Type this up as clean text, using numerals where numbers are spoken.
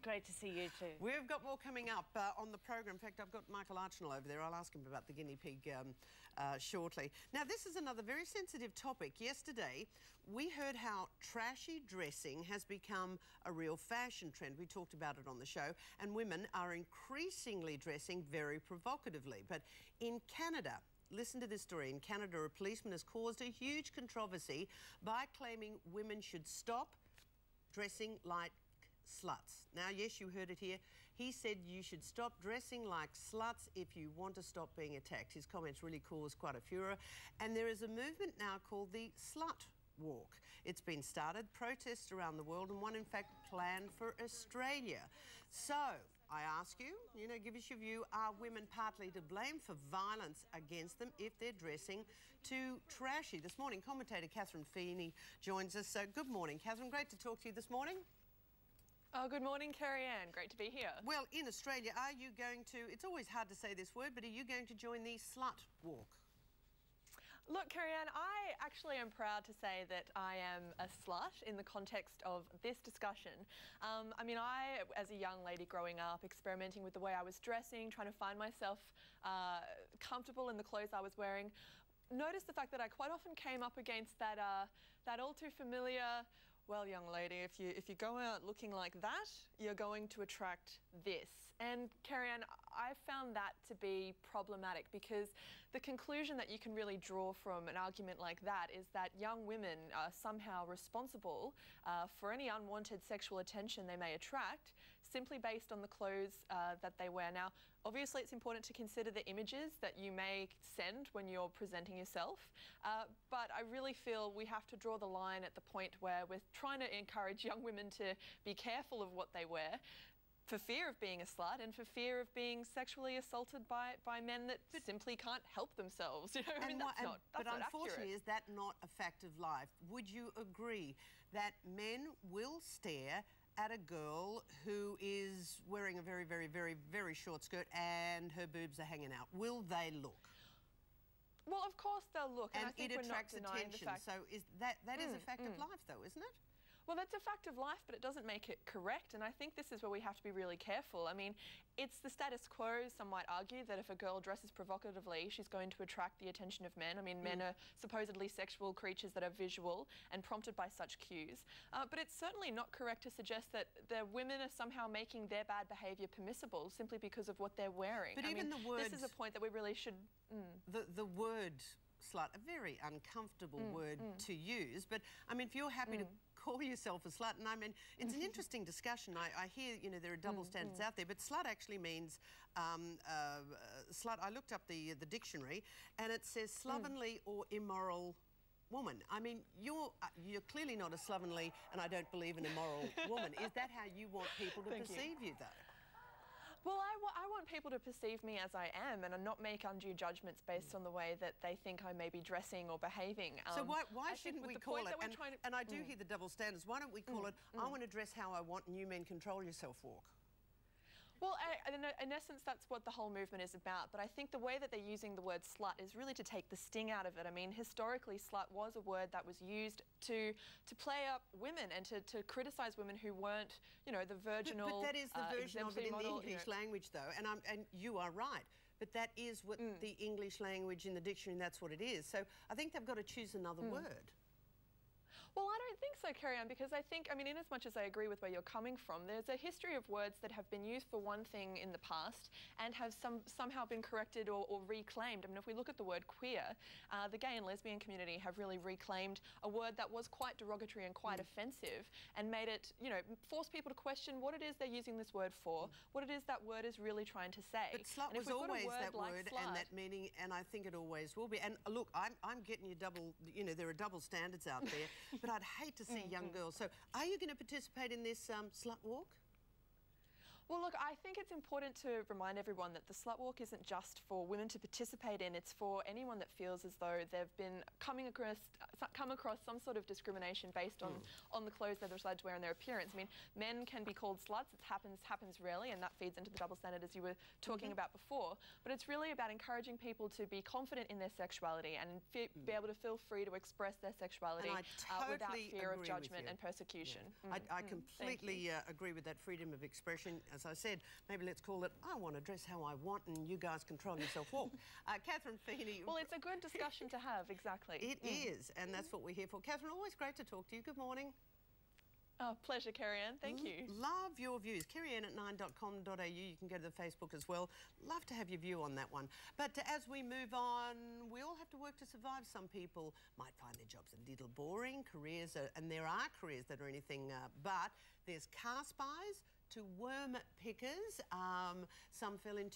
Great to see you too. We've got more coming up on the program. In fact, I've got Michael Archnell over there. I'll ask him about the guinea pig shortly. Now, this is another very sensitive topic. Yesterday, we heard how trashy dressing has become a real fashion trend. We talked about it on the show, and women are increasingly dressing very provocatively. But in Canada, listen to this story. In Canada, a policeman has caused a huge controversy by claiming women should stop dressing like sluts. Now, yes, you heard it here. He said you should stop dressing like sluts if you want to stop being attacked. His comments really caused quite a furor. And there is a movement now called the Slut Walk. It's been started, protests around the world, and one, in fact, planned for Australia. So, I ask you, give us your view, are women partly to blame for violence against them if they're dressing too trashy? This morning, commentator Katherine Feeney joins us. So, good morning, Katherine. Great to talk to you this morning. Oh, good morning, Kerri-Anne. Great to be here. Well, in Australia, are you going to, it's always hard to say this word, but are you going to join the Slut Walk? Look, Kerri-Anne, I actually am proud to say that I am a slut in the context of this discussion. I mean, as a young lady growing up, experimenting with the way I was dressing, trying to find myself comfortable in the clothes I was wearing, noticed the fact that I quite often came up against that all too familiar, well, young lady, if you go out looking like that, you're going to attract this. And Kerri-Anne, I found that to be problematic because the conclusion that you can really draw from an argument like that is that young women are somehow responsible for any unwanted sexual attention they may attract simply based on the clothes that they wear. Now, obviously, it's important to consider the images that you may send when you're presenting yourself, but I really feel we have to draw the line at the point where we're trying to encourage young women to be careful of what they wear for fear of being a slut and for fear of being sexually assaulted by men that simply can't help themselves. You know, I mean, that's not unfortunately, accurate. Is that not a fact of life? Would you agree that men will stare at a girl who is wearing a very, very, very, very short skirt and her boobs are hanging out? Will they look? Well, of course they'll look, and I think it we're not attracts denying the attention. fact. So that is a fact of life, though, isn't it? Well, that's a fact of life, but it doesn't make it correct, and I think this is where we have to be really careful. I mean, it's the status quo. Some might argue that if a girl dresses provocatively, she's going to attract the attention of men. I mean, men are supposedly sexual creatures that are visual and prompted by such cues. But it's certainly not correct to suggest that the women are somehow making their bad behaviour permissible simply because of what they're wearing. But even the word... This is a point that we really should... The word slut, a very uncomfortable word to use, but I mean, if you're happy to call yourself a slut, and I mean, it's an interesting discussion. I hear, there are double standards out there, but slut actually means slut. I looked up the dictionary, and it says slovenly or immoral woman. I mean, you're clearly not a slovenly, and I don't believe an immoral woman. Is that how you want people to perceive you, though? Well, I want people to perceive me as I am and not make undue judgments based on the way that they think I may be dressing or behaving. So why shouldn't we call it, and I do hear the double standards, why don't we call it, I want to dress how I want and you men control yourself walk? Well, in essence, that's what the whole movement is about. But I think the way that they're using the word slut is really to take the sting out of it. I mean, historically, slut was a word that was used to play up women and to criticise women who weren't, the virginal. But that is the version of it in the English language, though. And you are right. But that is what the English language in the dictionary, that's what it is. So I think they've got to choose another word. Well, I don't think so, Kerri-Anne, because I think, in as much as I agree with where you're coming from, there's a history of words that have been used for one thing in the past and have somehow been corrected or reclaimed. I mean, if we look at the word queer, the gay and lesbian community have really reclaimed a word that was quite derogatory and quite offensive and made it, force people to question what it is they're using this word for, what it is that word is really trying to say. But slut was always that word and that meaning, and I think it always will be. And look, I'm getting you double, there are double standards out there. But I'd hate to see young girls. So are you going to participate in this slut walk? Well, look, I think it's important to remind everyone that the Slut Walk isn't just for women to participate in, it's for anyone that feels as though they've been come across some sort of discrimination based on the clothes they're decided to wear and their appearance. I mean, men can be called sluts, it happens rarely, and that feeds into the double standard as you were talking about before. But it's really about encouraging people to be confident in their sexuality and be able to feel free to express their sexuality without fear of judgment and persecution. Yeah. I completely agree with that freedom of expression. As I said, maybe let's call it, I want to dress how I want and you guys control yourself walk. Katherine Feeney. Well, it's a good discussion to have, exactly. It is, and that's what we're here for. Katherine, always great to talk to you. Good morning. Oh, pleasure, Kerri-Anne. Thank you. Love your views. Kerri-Anne at 9.com.au. You can go to the Facebook as well. Love to have your view on that one. But as we move on, we all have to work to survive. Some people might find their jobs a little boring. Careers are, and there are careers that are anything but. There's car spies to worm pickers. Some fell into